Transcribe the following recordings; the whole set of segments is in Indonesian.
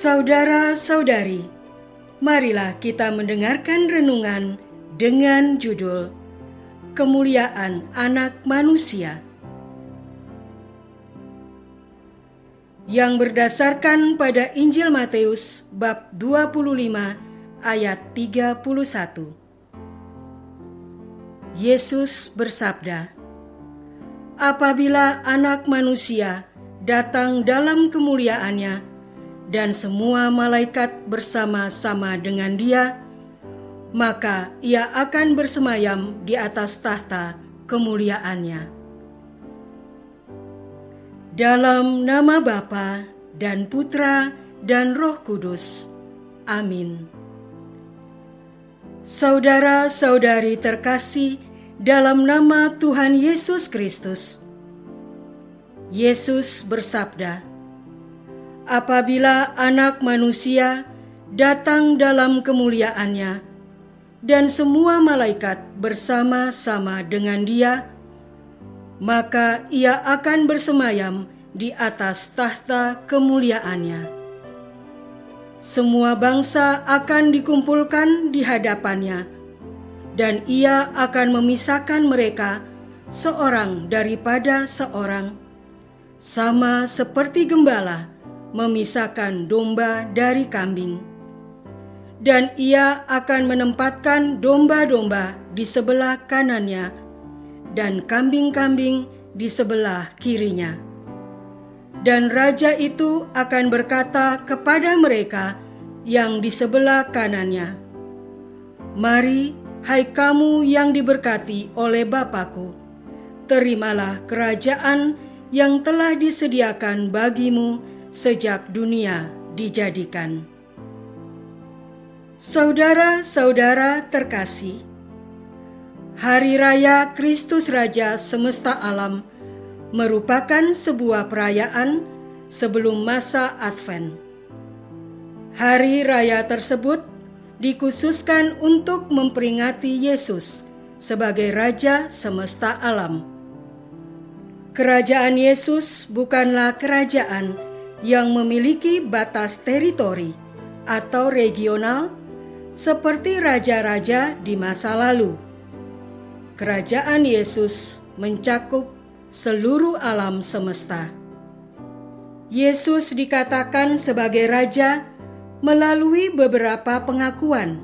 Saudara-saudari, marilah kita mendengarkan renungan dengan judul Kemuliaan Anak Manusia yang berdasarkan pada Injil Matius bab 25 ayat 31. Yesus bersabda, "Apabila Anak Manusia datang dalam kemuliaannya dan semua malaikat bersama-sama dengan Dia, maka Ia akan bersemayam di atas tahta kemuliaannya." Dalam nama Bapa dan Putra dan Roh Kudus. Amin. Saudara-saudari terkasih dalam nama Tuhan Yesus Kristus, Yesus bersabda, "Apabila Anak Manusia datang dalam kemuliaannya dan semua malaikat bersama-sama dengan Dia, maka Ia akan bersemayam di atas tahta kemuliaannya. Semua bangsa akan dikumpulkan di hadapannya, dan Ia akan memisahkan mereka seorang daripada seorang, sama seperti gembala memisahkan domba dari kambing. Dan Ia akan menempatkan domba-domba di sebelah kanannya dan kambing-kambing di sebelah kirinya. Dan Raja itu akan berkata kepada mereka yang di sebelah kanannya, 'Mari, hai kamu yang diberkati oleh Bapa-Ku, terimalah kerajaan yang telah disediakan bagimu sejak dunia dijadikan.'" Saudara-saudara terkasih, Hari Raya Kristus Raja Semesta Alam merupakan sebuah perayaan sebelum masa Advent. Hari raya tersebut dikhususkan untuk memperingati Yesus sebagai Raja Semesta Alam. Kerajaan Yesus bukanlah kerajaan yang memiliki batas teritori atau regional seperti raja-raja di masa lalu. Kerajaan Yesus mencakup seluruh alam semesta. Yesus dikatakan sebagai Raja melalui beberapa pengakuan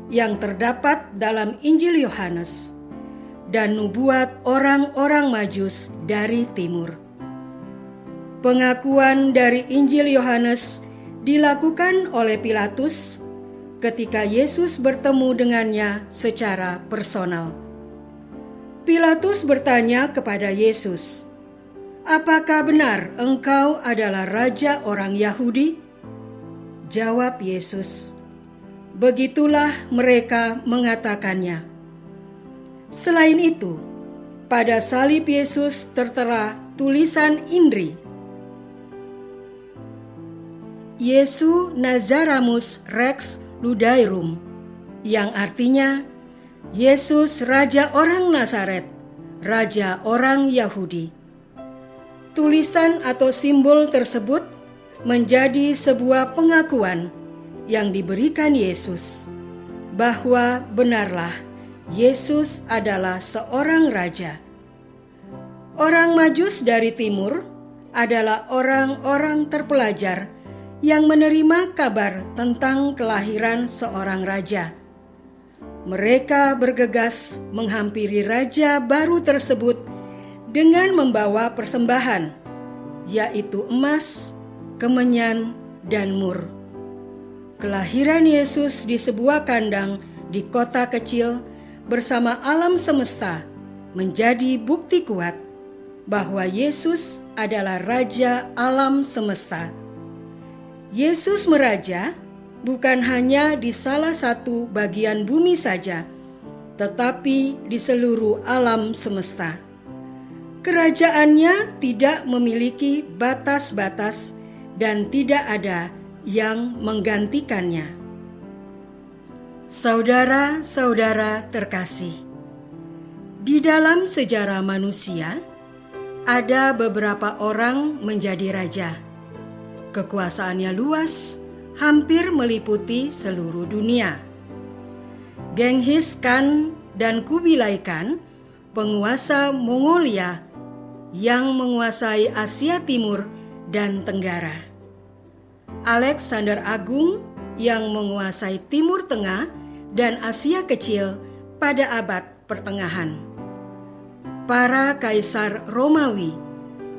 yang terdapat dalam Injil Yohanes dan nubuat orang-orang Majus dari timur. Pengakuan dari Injil Yohanes dilakukan oleh Pilatus ketika Yesus bertemu dengannya secara personal. Pilatus bertanya kepada Yesus, "Apakah benar engkau adalah raja orang Yahudi?" Jawab Yesus, "Begitulah mereka mengatakannya." Selain itu, pada salib Yesus tertera tulisan Indri, "Yesu Nazaramus Rex Ludairum," yang artinya Yesus Raja orang Nazaret, Raja orang Yahudi. Tulisan atau simbol tersebut menjadi sebuah pengakuan yang diberikan Yesus bahwa benarlah Yesus adalah seorang raja. Orang Majus dari timur adalah orang-orang terpelajar yang menerima kabar tentang kelahiran seorang raja. Mereka bergegas menghampiri raja baru tersebut dengan membawa persembahan, yaitu emas, kemenyan, dan mur. Kelahiran Yesus di sebuah kandang di kota kecil bersama alam semesta menjadi bukti kuat bahwa Yesus adalah Raja alam semesta. Yesus meraja bukan hanya di salah satu bagian bumi saja, tetapi di seluruh alam semesta. Kerajaannya tidak memiliki batas-batas dan tidak ada yang menggantikannya. Saudara-saudara terkasih, di dalam sejarah manusia, ada beberapa orang menjadi raja. Kekuasaannya luas, hampir meliputi seluruh dunia. Genghis Khan dan Kubilai Khan, penguasa Mongolia yang menguasai Asia Timur dan Tenggara. Alexander Agung yang menguasai Timur Tengah dan Asia Kecil pada abad pertengahan. Para kaisar Romawi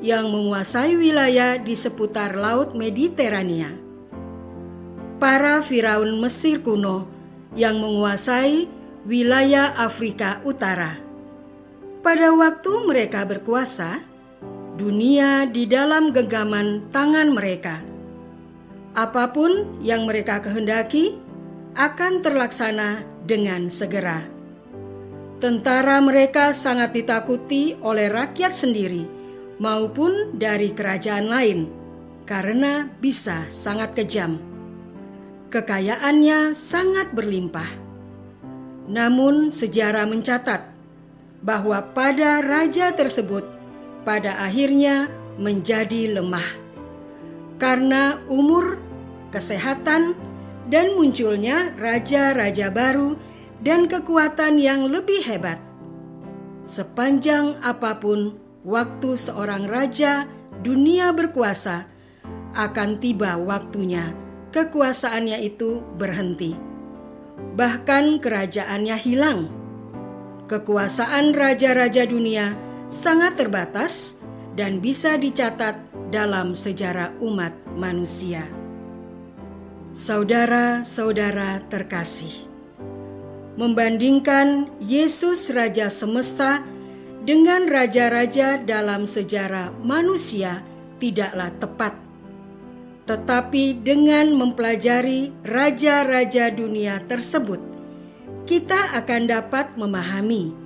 yang menguasai wilayah di seputar Laut Mediterania. Para Firaun Mesir kuno yang menguasai wilayah Afrika Utara. Pada waktu mereka berkuasa, dunia di dalam genggaman tangan mereka. Apapun yang mereka kehendaki akan terlaksana dengan segera. Tentara mereka sangat ditakuti oleh rakyat sendiri maupun dari kerajaan lain karena bisa sangat kejam. Kekayaannya sangat berlimpah. Namun sejarah mencatat bahwa pada raja tersebut pada akhirnya menjadi lemah karena umur, kesehatan, dan munculnya raja-raja baru dan kekuatan yang lebih hebat. Sepanjang apapun waktu seorang raja dunia berkuasa, akan tiba waktunya kekuasaannya itu berhenti. Bahkan kerajaannya hilang. Kekuasaan raja-raja dunia sangat terbatas dan bisa dicatat dalam sejarah umat manusia. Saudara-saudara terkasih, membandingkan Yesus Raja Semesta dengan raja-raja dalam sejarah manusia tidaklah tepat. Tetapi dengan mempelajari raja-raja dunia tersebut, kita akan dapat memahami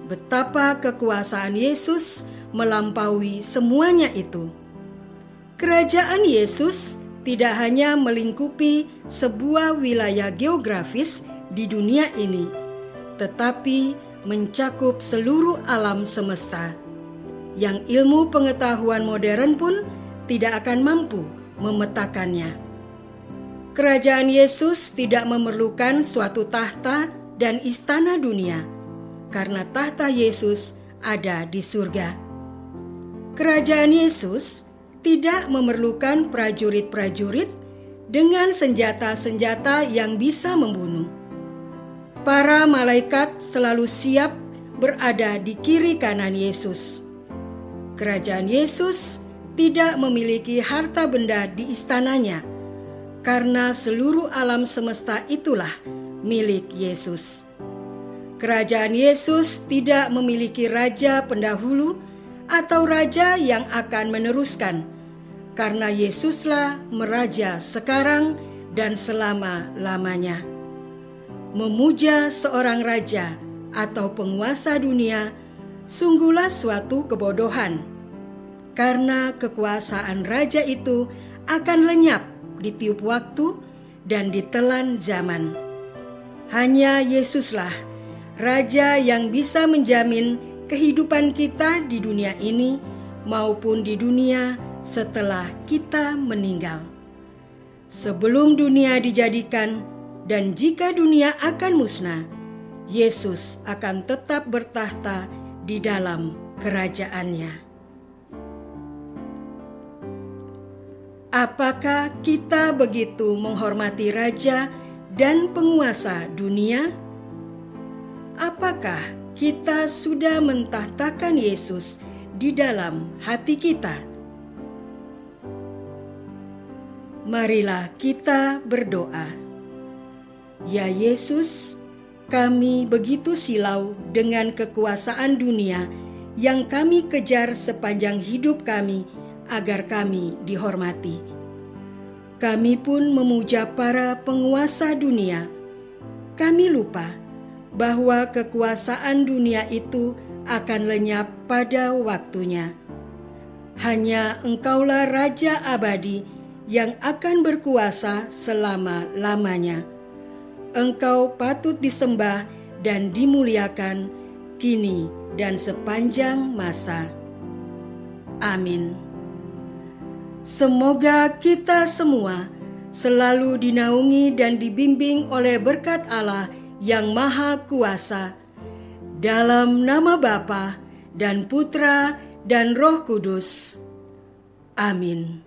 betapa kekuasaan Yesus melampaui semuanya itu. Kerajaan Yesus tidak hanya melingkupi sebuah wilayah geografis di dunia ini, tetapi mencakup seluruh alam semesta, yang ilmu pengetahuan modern pun tidak akan mampu memetakannya. Kerajaan Yesus tidak memerlukan suatu tahta dan istana dunia, karena tahta Yesus ada di surga. Kerajaan Yesus tidak memerlukan prajurit-prajurit dengan senjata-senjata yang bisa membunuh. Para malaikat selalu siap berada di kiri kanan Yesus. Kerajaan Yesus tidak memiliki harta benda di istananya, karena seluruh alam semesta itulah milik Yesus. Kerajaan Yesus tidak memiliki raja pendahulu atau raja yang akan meneruskan, karena Yesuslah meraja sekarang dan selama-lamanya. Memuja seorang raja atau penguasa dunia sungguhlah suatu kebodohan, karena kekuasaan raja itu akan lenyap ditiup waktu dan ditelan zaman. Hanya Yesuslah Raja yang bisa menjamin kehidupan kita di dunia ini maupun di dunia setelah kita meninggal. Sebelum dunia dijadikan dan jika dunia akan musnah, Yesus akan tetap bertahta di dalam kerajaannya. Apakah kita begitu menghormati raja dan penguasa dunia? Apakah kita sudah mentahtakan Yesus di dalam hati kita? Marilah kita berdoa. Ya Yesus, kami begitu silau dengan kekuasaan dunia yang kami kejar sepanjang hidup kami agar kami dihormati. Kami pun memuja para penguasa dunia. Kami lupa bahwa kekuasaan dunia itu akan lenyap pada waktunya. Hanya Engkaulah Raja abadi yang akan berkuasa selama-lamanya. Engkau patut disembah dan dimuliakan kini dan sepanjang masa. Amin. Semoga kita semua selalu dinaungi dan dibimbing oleh berkat Allah yang Maha Kuasa. Dalam nama Bapa dan Putra dan Roh Kudus. Amin.